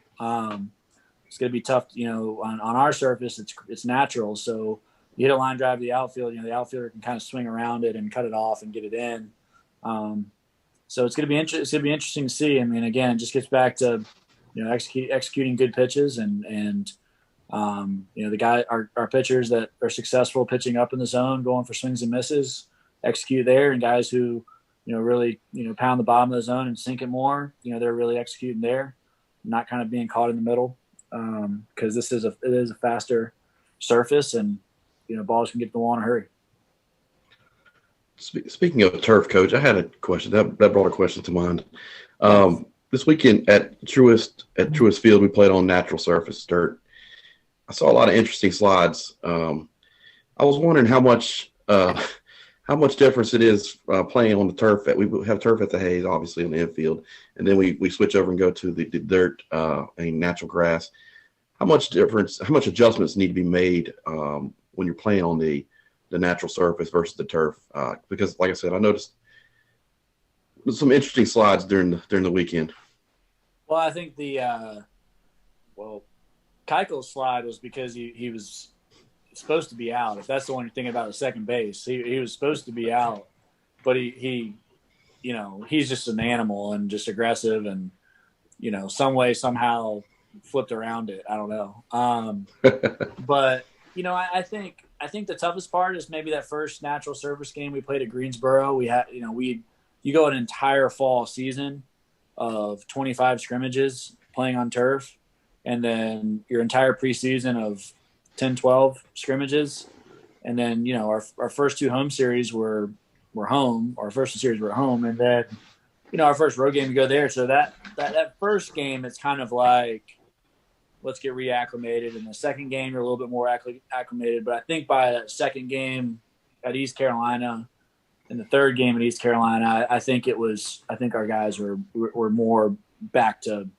It's going to be tough, on our surface. It's natural. So you hit a line drive to the outfield, the outfielder can kind of swing around it and cut it off and get it in. So it's going to be interesting to see. I mean, again, it just gets back to, executing good pitches and the guy, our pitchers that are successful pitching up in the zone, going for swings and misses, execute there, and guys who, really, pound the bottom of the zone and sink it more, they're really executing there, not kind of being caught in the middle. Because it is a faster surface, and balls can get the wall in a hurry. Speaking of turf, Coach, I had a question that brought a question to mind. This weekend at Truist Field, we played on natural surface dirt. I saw a lot of interesting slides. I was wondering how much difference it is playing on the turf. We have turf at the Hayes, obviously, on the infield, and then we switch over and go to the dirt and natural grass. How much adjustments need to be made when you're playing on the natural surface versus the turf? Because, like I said, I noticed some interesting slides during the weekend. Well, I think Keuchel's slide was because he was supposed to be out. If that's the one you're thinking about at second base, he was supposed to be out, but he he's just an animal and just aggressive, and some way somehow flipped around it. I don't know. But I think the toughest part is maybe that first natural surface game we played at Greensboro. We had you go an entire fall season of 25 scrimmages playing on turf, and then your entire preseason of 10, 12 scrimmages. And then, you know, our first two home series were home. Our first series were home. And then, you know, our first road game to go there. So that first game, it's kind of like, let's get reacclimated. In the second game, you're a little bit more acclimated. But I think by that second game at East Carolina, and the third game at East Carolina, I think our guys were more back to,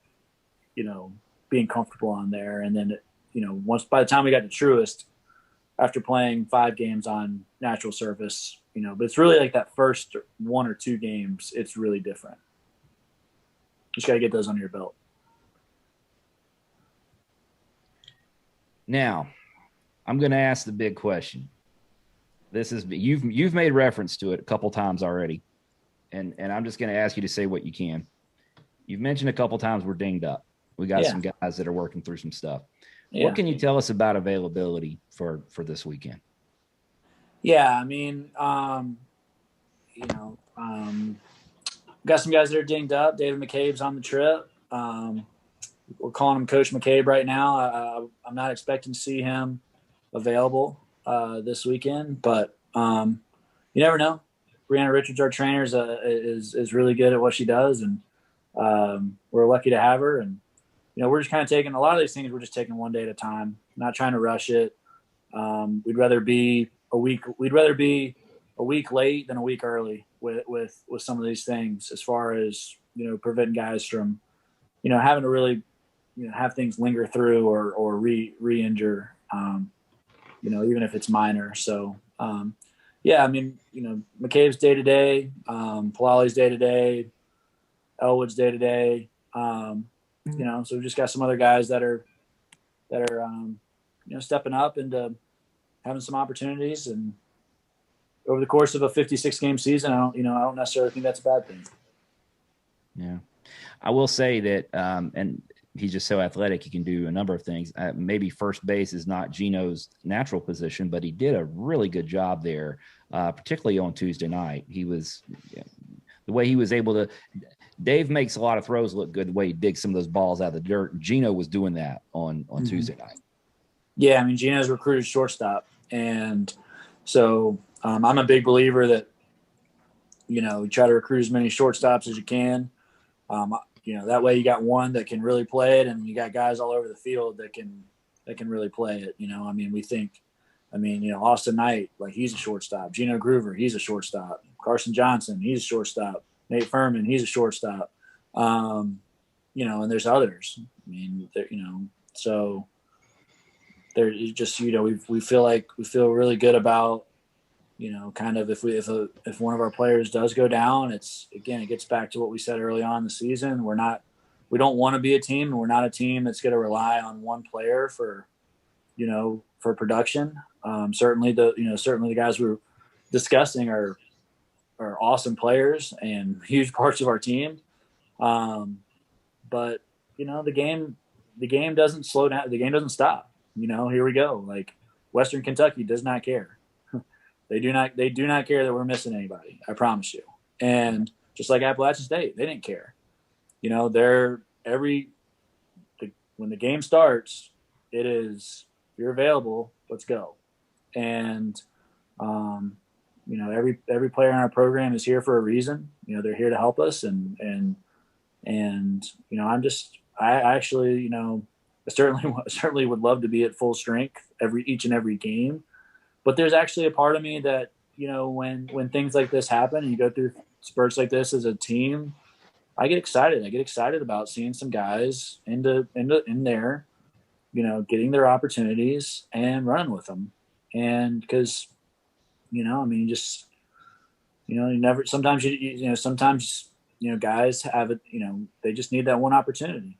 you know, being comfortable on there. And then, you know, once by the time we got to Truist, after playing 5 games on natural surface, you know, but it's really like that first 1 or 2 games, it's really different. Just got to get those under your belt. Now, I'm going to ask the big question. This is you've made reference to it a couple times already, and I'm just going to ask you to say what you can. You've mentioned a couple times we're dinged up. We got some guys that are working through some stuff. Yeah. What can you tell us about availability for this weekend? Yeah, I mean, got some guys that are dinged up. David McCabe's on the trip. We're calling him Coach McCabe right now. I'm not expecting to see him available this weekend, but you never know. Brianna Richards, our trainer, is really good at what she does, and we're lucky to have her. And you know, we're just kind of taking a lot of these things. We're just taking one day at a time, not trying to rush it. We'd rather be a week late than a week early with some of these things, as far as, you know, preventing guys from, you know, having to really, you know, have things linger through or re-injure, you know, even if it's minor. So, yeah, I mean, you know, McCabe's day to day, Palali's day to day, Elwood's day to day. You know, so we've just got some other guys that are, you know, stepping up into having some opportunities. And over the course of a 56-game season, I don't necessarily think that's a bad thing. Yeah, I will say that, and he's just so athletic, he can do a number of things. Maybe first base is not Gino's natural position, but he did a really good job there, particularly on Tuesday night. He was the way he was able to. Dave makes a lot of throws look good the way he digs some of those balls out of the dirt. Gino was doing that on Tuesday night. Yeah, I mean, Gino's recruited shortstop. And so I'm a big believer that, you know, you try to recruit as many shortstops as you can. You know, that way you got one that can really play it, and you got guys all over the field that can really play it. You know, I mean, you know, Austin Knight, like, he's a shortstop. Gino Groover, he's a shortstop. Carson Johnson, he's a shortstop. Nate Furman, he's a shortstop. You know, and there's others. I mean, you know, so there just, you know, we feel really good about, you know, kind of if one of our players does go down, it gets back to what we said early on in the season. We don't want to be a team. We're not a team that's going to rely on one player for, you know, for production. Certainly the guys we're discussing are awesome players and huge parts of our team. But, you know, the game doesn't slow down. The game doesn't stop. You know, here we go. Like, Western Kentucky does not care. They do not care that we're missing anybody. I promise you. And just like Appalachian State, they didn't care. You know, when the game starts, it is, if you're available, let's go. And, you know, every player in our program is here for a reason. You know, they're here to help us. And you know, I actually, you know, I certainly would love to be at full strength each and every game. But there's actually a part of me that, you know, when things like this happen and you go through spurts like this as a team, I get excited. I get excited about seeing some guys in there, you know, getting their opportunities and running with them. And because, you know, I mean, just, you know, sometimes, you know, guys have it, you know, they just need that one opportunity.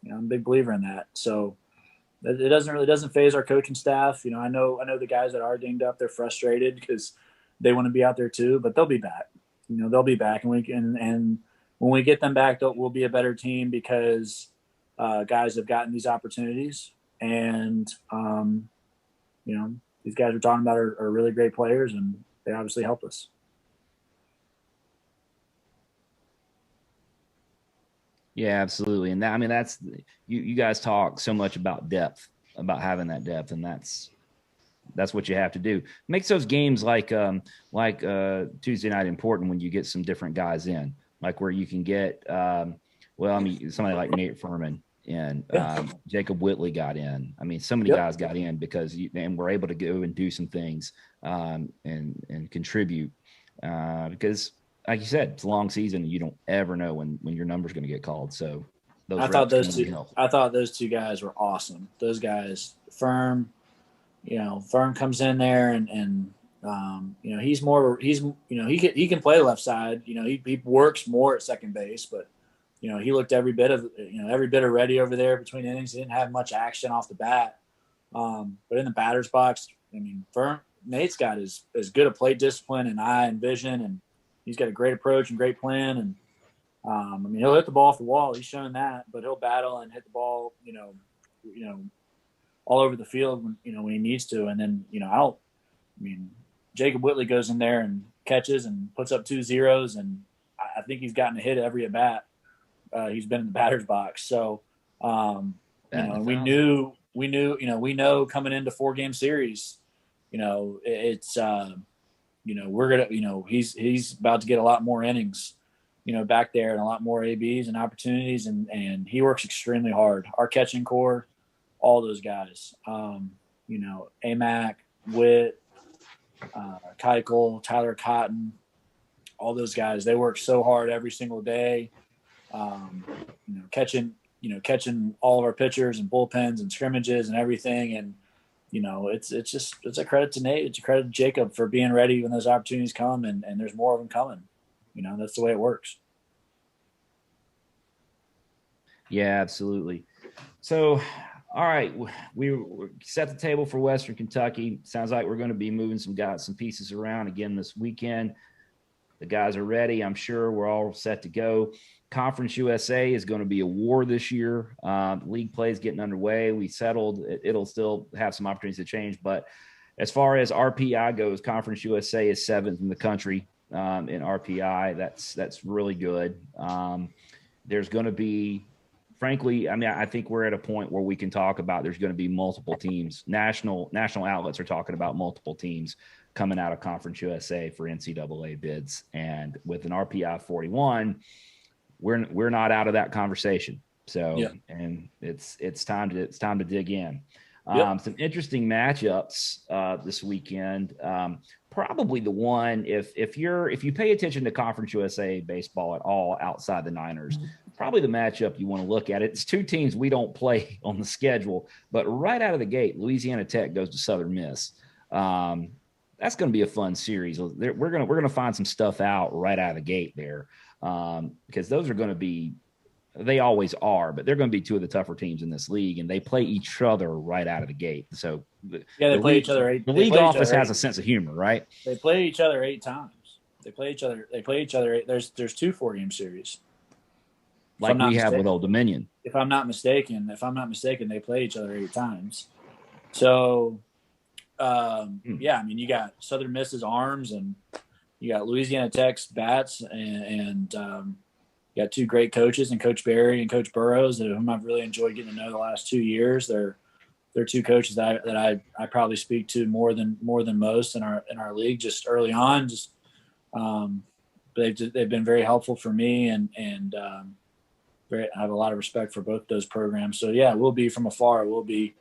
You know, I'm a big believer in that. So it doesn't phase our coaching staff. You know, I know the guys that are dinged up, they're frustrated because they want to be out there too, but they'll be back. You know, they'll be back, and when we get them back, we'll be a better team because guys have gotten these opportunities, and you know, these guys we're talking about are really great players, and they obviously help us. Yeah, absolutely. And that, I mean, that's you guys talk so much about depth, about having that depth, and that's what you have to do. Makes those games like Tuesday night important when you get some different guys in, like where you can get well, I mean, somebody like Nate Furman and Yeah. Jacob Whitley got in. I mean, so many Yep. guys got in because and we're able to go and do some things and contribute because, like you said, it's a long season and you don't ever know when your number's going to get called. So those reps can really help. I thought those two guys were awesome. Those guys, Firm comes in there and he's he can play left side. He works more at second base, but he looked every bit of ready over there between innings. He didn't have much action off the bat, but in the batter's box, I mean, Nate's got as good a plate discipline and eye and vision, and he's got a great approach and great plan. And I mean, he'll hit the ball off the wall. He's shown that, but he'll battle and hit the ball, all over the field when he needs to. And then Jacob Whitley goes in there and catches and puts up 2 zeros, and I think he's gotten a hit every at bat. He's been in the batter's box, so we know coming into 4-game series, it's we're gonna he's about to get a lot more innings, back there, and a lot more ABs and opportunities, and he works extremely hard. Our catching core, all those guys, Amac, Witt, Keuchel, Tyler Cotton, all those guys, they work so hard every single day, catching all of our pitchers and bullpens and scrimmages and everything. And, it's a credit to Nate. It's a credit to Jacob for being ready when those opportunities come, and there's more of them coming. That's the way it works. Yeah, absolutely. So, all right, we set the table for Western Kentucky. Sounds like we're going to be moving some pieces around again this weekend. The guys are ready. I'm sure we're all set to go. Conference USA is going to be a war this year. League play is getting underway. We settled. It'll still have some opportunities to change. But as far as RPI goes, Conference USA is 7th in the country in RPI. That's really good. There's going to be, frankly, I mean, I think we're at a point where we can talk about there's going to be multiple teams. National outlets are talking about multiple teams coming out of Conference USA for NCAA bids. And with an RPI 41, we're not out of that conversation. So, yeah. And it's time to dig in. Some interesting matchups this weekend. Probably the one, if you pay attention to Conference USA baseball at all outside the Niners, probably the matchup you want to look at. It's 2 teams we don't play on the schedule, but right out of the gate, Louisiana Tech goes to Southern Miss. That's going to be a fun series. We're going to find some stuff out right out of the gate there, because those are going to be, they always are, but they're going to be 2 of the tougher teams in this league, and they play each other right out of the gate. So they play each other. The league office has a sense of humor, right? They play each other 8 times. They play each other. There's 2 4-game series, like we have with Old Dominion. If I'm not mistaken, they play each other 8 times. So, yeah, I mean, you got Southern Miss's arms, and you got Louisiana Tech's bats, and you got 2 great coaches, and Coach Barry and Coach Burrows, whom I've really enjoyed getting to know the last 2 years. They're 2 coaches that I probably speak to more than most in our league just early on. They've been very helpful for me, and I have a lot of respect for both those programs. So yeah, we'll be from afar. We'll be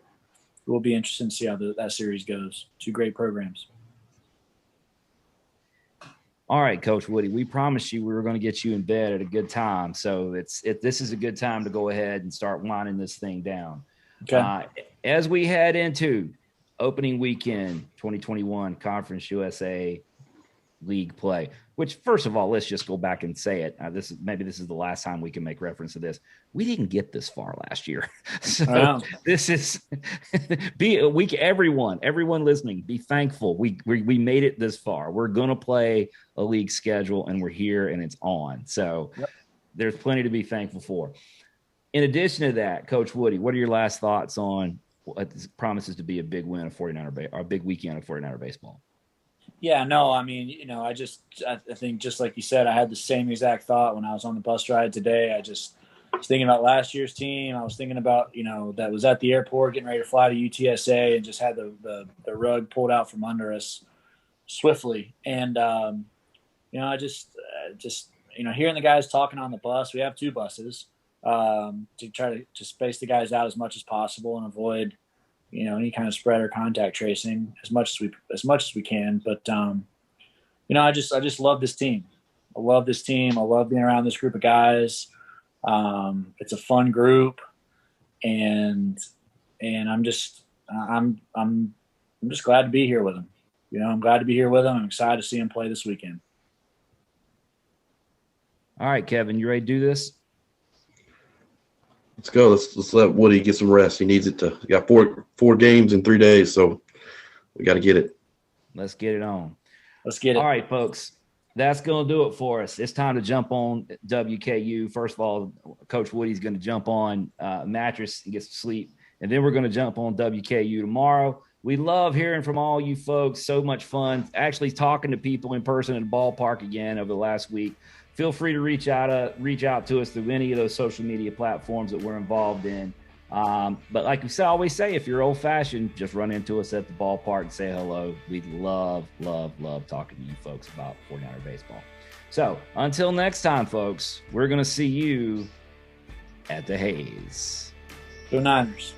interested to see how that series goes. 2 great programs. All right, Coach Woody, we promised you we were going to get you in bed at a good time. So this is a good time to go ahead and start winding this thing down. Okay. As we head into opening weekend 2021 Conference USA League play, which, first of all, let's just go back and say it. This is the last time we can make reference to this. We didn't get this far last year. So This is everyone listening, be thankful. We made it this far. We're going to play a league schedule, and we're here, and it's on. So There's plenty to be thankful for. In addition to that, Coach Woody, what are your last thoughts on what promises to be a big win of 49er or a big weekend of 49er baseball? Yeah, no, I mean, I think just like you said, I had the same exact thought when I was on the bus ride today. was thinking about last year's team. I was thinking about, that was at the airport getting ready to fly to UTSA and just had the rug pulled out from under us swiftly. And, I just hearing the guys talking on the bus, we have 2 buses, to try to space the guys out as much as possible and avoid, any kind of spread or contact tracing as much as we can. But, I just love this team. I love this team. I love being around this group of guys. It's a fun group, and I'm just glad to be here with them. I'm glad to be here with them. I'm excited to see them play this weekend. All right, Kevin, you ready to do this? Let's go. Let's let Woody get some rest. He needs it to. He got four games in 3 days, so we got to get it. Let's get it on. Let's get it. All right, folks. That's going to do it for us. It's time to jump on WKU. First of all, Coach Woody's going to jump on mattress and get some sleep, and then we're going to jump on WKU tomorrow. We love hearing from all you folks. So much fun actually talking to people in person at the ballpark again over the last week. Feel free to reach out to us through any of those social media platforms that we're involved in. But like we always say, if you're old-fashioned, just run into us at the ballpark and say hello. We'd love talking to you folks about 49er baseball. So until next time, folks, we're going to see you at the Hayes. Go Niners.